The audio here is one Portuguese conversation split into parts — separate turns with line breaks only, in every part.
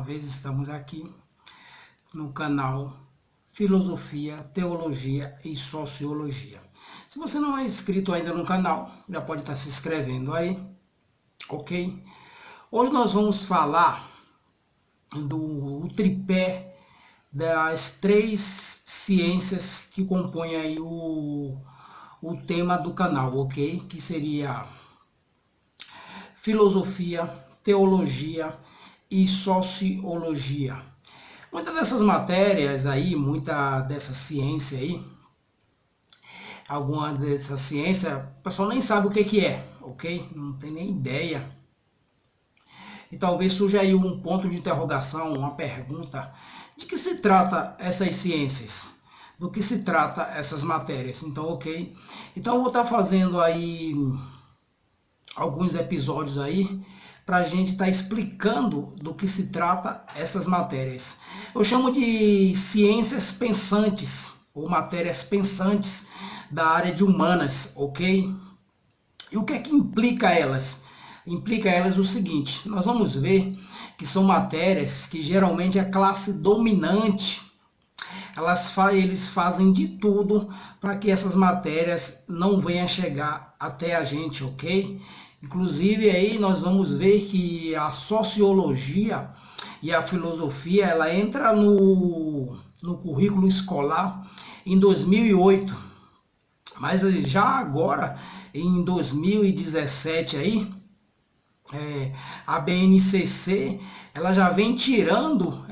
vez estamos aqui no canal Filosofia, Teologia e Sociologia. Se você não é inscrito ainda no canal, já pode estar se inscrevendo aí, ok? Hoje nós vamos falar do tripé das três ciências que compõem aí o tema do canal, ok? Que seria filosofia, teologia e sociologia. Muitas dessas matérias aí, muita dessa ciência aí, alguma dessa ciência, o pessoal nem sabe o que é, ok? Não tem nem ideia. E talvez surja aí um ponto de interrogação, uma pergunta, de que se trata essas ciências? Do que se trata essas matérias? Então, ok? Então eu vou estar fazendo aí alguns episódios aí para a gente estar explicando do que se trata essas matérias. Eu chamo de ciências pensantes ou matérias pensantes da área de humanas, ok? E o que é que implica elas? Implica elas o seguinte: nós vamos ver que são matérias que geralmente a classe dominante eles fazem de tudo para que essas matérias não venham chegar até a gente, ok? Inclusive aí nós vamos ver que a sociologia e a filosofia ela entra no currículo escolar em 2008, mas já agora em 2017 aí a BNCC ela já vem tirando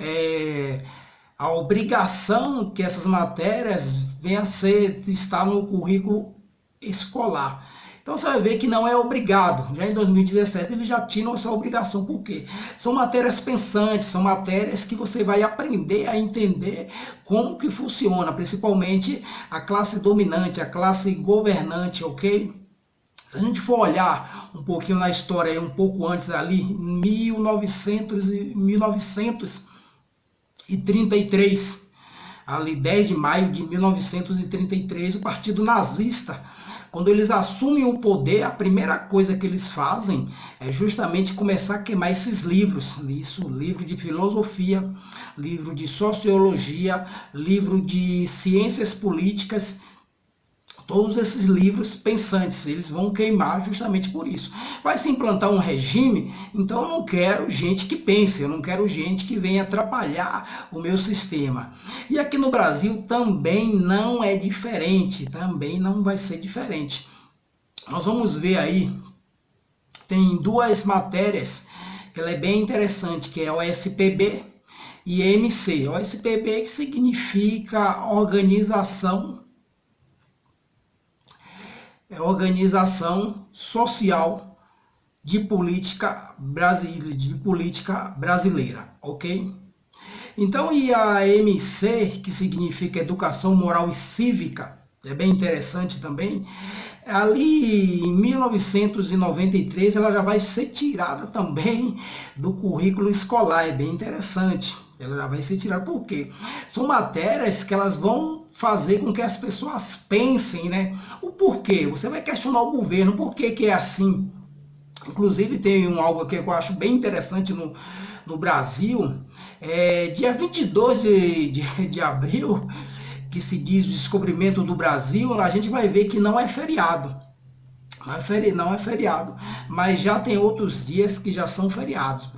a obrigação que essas matérias venham a estar no currículo escolar. Então você vai ver que não é obrigado. Já em 2017 eles já tiram essa obrigação. Por quê? São matérias pensantes, são matérias que você vai aprender a entender como que funciona, principalmente a classe dominante, a classe governante, ok? Se a gente for olhar um pouquinho na história, um pouco antes ali, em 1933, ali 10 de maio de 1933, o Partido Nazista, quando eles assumem o poder, a primeira coisa que eles fazem é justamente começar a queimar esses livros. Isso, livro de filosofia, livro de sociologia, livro de ciências políticas. Todos esses livros pensantes, eles vão queimar justamente por isso. Vai se implantar um regime, então eu não quero gente que pense, eu não quero gente que venha atrapalhar o meu sistema. E aqui no Brasil também não é diferente, também não vai ser diferente. Nós vamos ver aí, tem duas matérias, que ela é bem interessante, que é o OSPB e EMC. O OSPB que significa Organização Social de Política Brasileira, ok? Então, e a EMC, que significa Educação Moral e Cívica, é bem interessante também, ali em 1993 ela já vai ser tirada também do currículo escolar, é bem interessante. Ela já vai ser tirada, por quê? São matérias que elas vão fazer com que as pessoas pensem, né? O porquê. Você vai questionar o governo, por que que é assim? Inclusive tem algo que eu acho bem interessante no Brasil, dia 22 de abril, que se diz o descobrimento do Brasil, a gente vai ver que não é feriado. Não é feriado, mas já tem outros dias que já são feriados,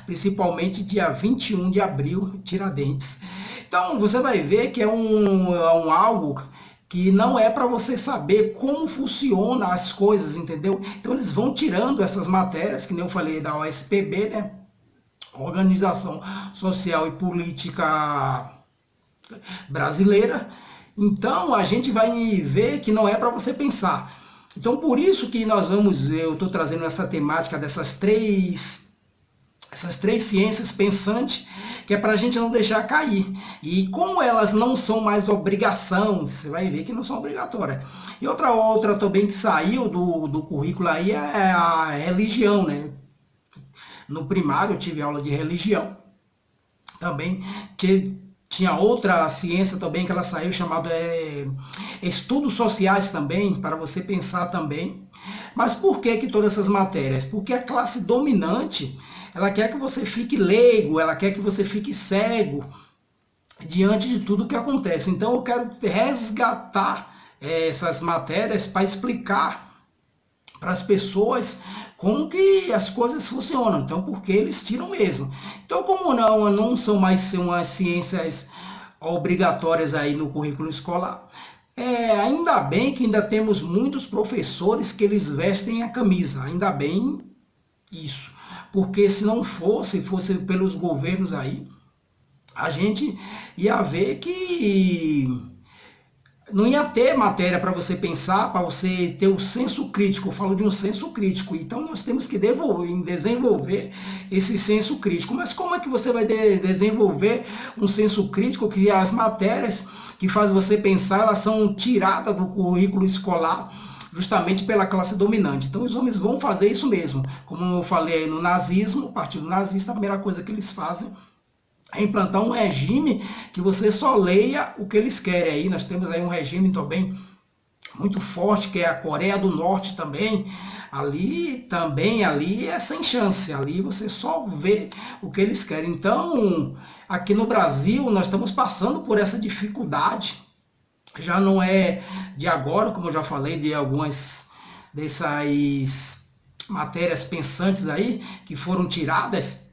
principalmente dia 21 de abril, Tiradentes. Então você vai ver que é algo que não é para você saber como funcionam as coisas, entendeu? Então eles vão tirando essas matérias, que nem eu falei da OSPB, né? Organização Social e Política Brasileira. Então a gente vai ver que não é para você pensar. Então por isso que eu estou trazendo essa temática dessas três ciências pensantes, que é para a gente não deixar cair. E como elas não são mais obrigação, você vai ver que não são obrigatórias. E outra também que saiu do currículo aí é a religião, né? No primário eu tive aula de religião. Também Tinha outra ciência também que ela saiu, chamada estudos sociais também, para você pensar também. Mas por que que todas essas matérias? Porque a classe dominante, ela quer que você fique leigo, ela quer que você fique cego diante de tudo que acontece. Então eu quero resgatar essas matérias para explicar para as pessoas como que as coisas funcionam. Então, porque eles tiram mesmo. Então, como não são mais umas ciências obrigatórias aí no currículo escolar, ainda bem que ainda temos muitos professores que eles vestem a camisa. Ainda bem isso. Porque se não fosse pelos governos aí, a gente ia ver que não ia ter matéria para você pensar, para você ter o senso crítico. Eu falo de um senso crítico. Então nós temos que desenvolver esse senso crítico. Mas como é que você vai desenvolver um senso crítico que as matérias que fazem você pensar, elas são tiradas do currículo escolar justamente pela classe dominante? Então os homens vão fazer isso mesmo. Como eu falei aí no nazismo, o partido nazista, a primeira coisa que eles fazem é implantar um regime que você só leia o que eles querem. Aí nós temos aí um regime também muito forte, que é a Coreia do Norte também. Ali é sem chance, ali você só vê o que eles querem. Então, aqui no Brasil, nós estamos passando por essa dificuldade. Já não é de agora, como eu já falei, de algumas dessas matérias pensantes aí que foram tiradas.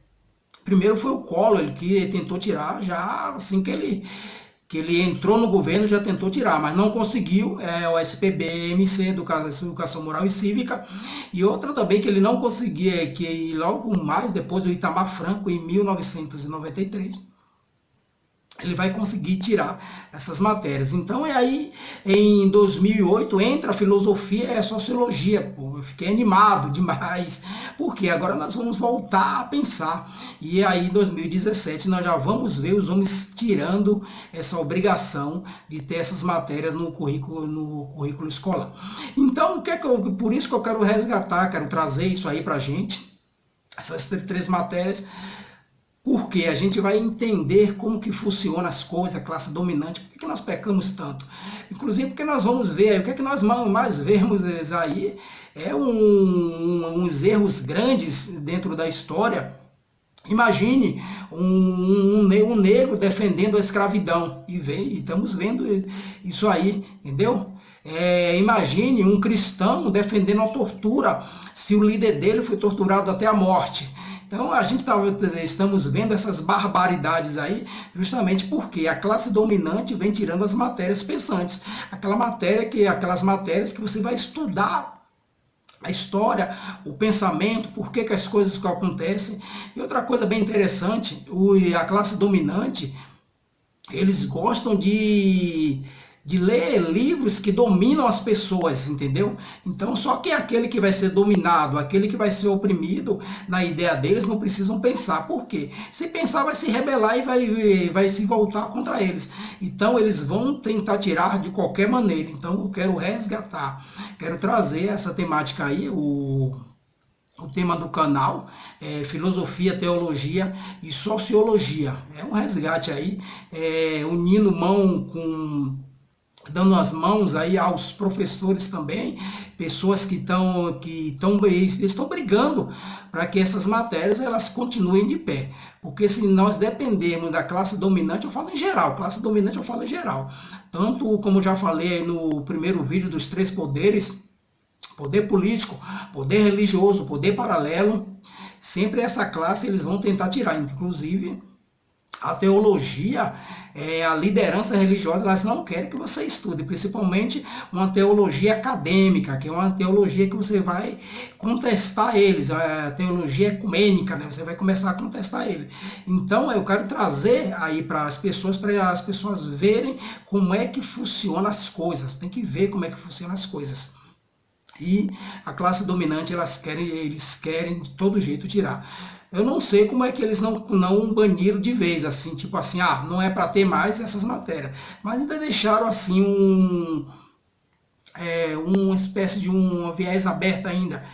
Primeiro foi o Collor, ele que tentou tirar já assim que ele entrou no governo, já tentou tirar, mas não conseguiu. O SPB-MC, Educação Moral e Cívica, e outra também que ele não conseguia, que logo mais depois do Itamar Franco, em 1993, ele vai conseguir tirar essas matérias. Então aí, em 2008, entra a filosofia e a sociologia. Pô, eu fiquei animado demais, porque agora nós vamos voltar a pensar. E aí, em 2017, nós já vamos ver os homens tirando essa obrigação de ter essas matérias no currículo escolar. Então, por isso que eu quero resgatar, quero trazer isso aí para a gente, essas 3 matérias, porque a gente vai entender como que funciona as coisas, a classe dominante, por que nós pecamos tanto. Inclusive porque nós vamos ver, o que é que nós mais vemos aí uns erros grandes dentro da história. Imagine um negro defendendo a escravidão, e estamos vendo isso aí, entendeu? Imagine um cristão defendendo a tortura, se o líder dele foi torturado até a morte. Então estamos vendo essas barbaridades aí, justamente porque a classe dominante vem tirando as matérias pensantes. Aquelas matérias que você vai estudar a história, o pensamento, por que as coisas que acontecem. E outra coisa bem interessante, a classe dominante, eles gostam de ler livros que dominam as pessoas, entendeu? Então, só que aquele que vai ser dominado, aquele que vai ser oprimido, na ideia deles, não precisam pensar. Por quê? Se pensar, vai se rebelar e vai se voltar contra eles. Então, eles vão tentar tirar de qualquer maneira. Então, eu quero resgatar, quero trazer essa temática aí, o tema do canal é filosofia, teologia e sociologia. É um resgate aí, unindo dando as mãos aí aos professores também, pessoas que estão brigando para que essas matérias elas continuem de pé. Porque se nós dependermos da classe dominante, eu falo em geral, classe dominante eu falo em geral. Tanto como já falei aí no primeiro vídeo dos 3 poderes, poder político, poder religioso, poder paralelo, sempre essa classe eles vão tentar tirar. Inclusive, a teologia, a liderança religiosa, elas não querem que você estude, principalmente uma teologia acadêmica, que é uma teologia que você vai contestar eles, a teologia ecumênica, né? Você vai começar a contestar ele. Então, eu quero trazer aí para as pessoas verem como é que funcionam as coisas, tem que ver como é que funcionam as coisas. E a classe dominante, eles querem de todo jeito tirar. Eu não sei como é que eles não baniram de vez, assim, tipo assim, não é para ter mais essas matérias. Mas ainda deixaram assim uma espécie de um viés aberto ainda.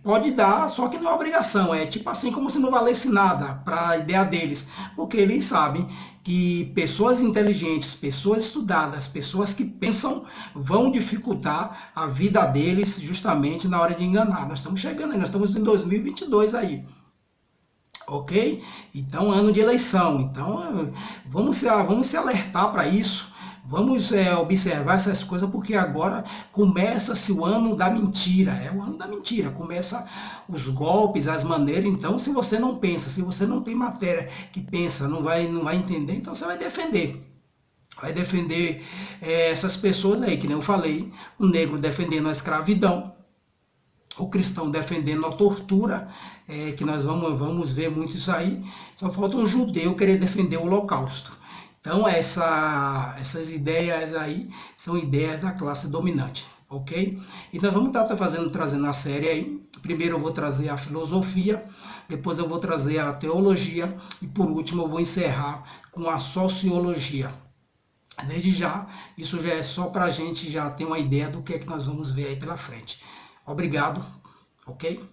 Pode dar, só que não é obrigação. É tipo assim, como se não valesse nada para a ideia deles. Porque eles sabem que pessoas inteligentes, pessoas estudadas, pessoas que pensam vão dificultar a vida deles justamente na hora de enganar. Nós estamos chegando aí, nós estamos em 2022 aí. Ok? Então, ano de eleição. Então, vamos se alertar para isso. Vamos observar essas coisas, porque agora começa-se o ano da mentira. É o ano da mentira. Começa os golpes, as maneiras. Então, se você não pensa, se você não tem matéria que pensa, não vai entender, então você vai defender. Vai defender essas pessoas aí, que nem eu falei. O negro defendendo a escravidão, o cristão defendendo a tortura, que nós vamos ver muito isso aí. Só falta um judeu querer defender o holocausto. Então, essas ideias aí são ideias da classe dominante, ok? E nós vamos estar trazendo a série aí. Primeiro eu vou trazer a filosofia, depois eu vou trazer a teologia e por último eu vou encerrar com a sociologia. Desde já, isso já é só para a gente já ter uma ideia do que é que nós vamos ver aí pela frente. Obrigado, ok?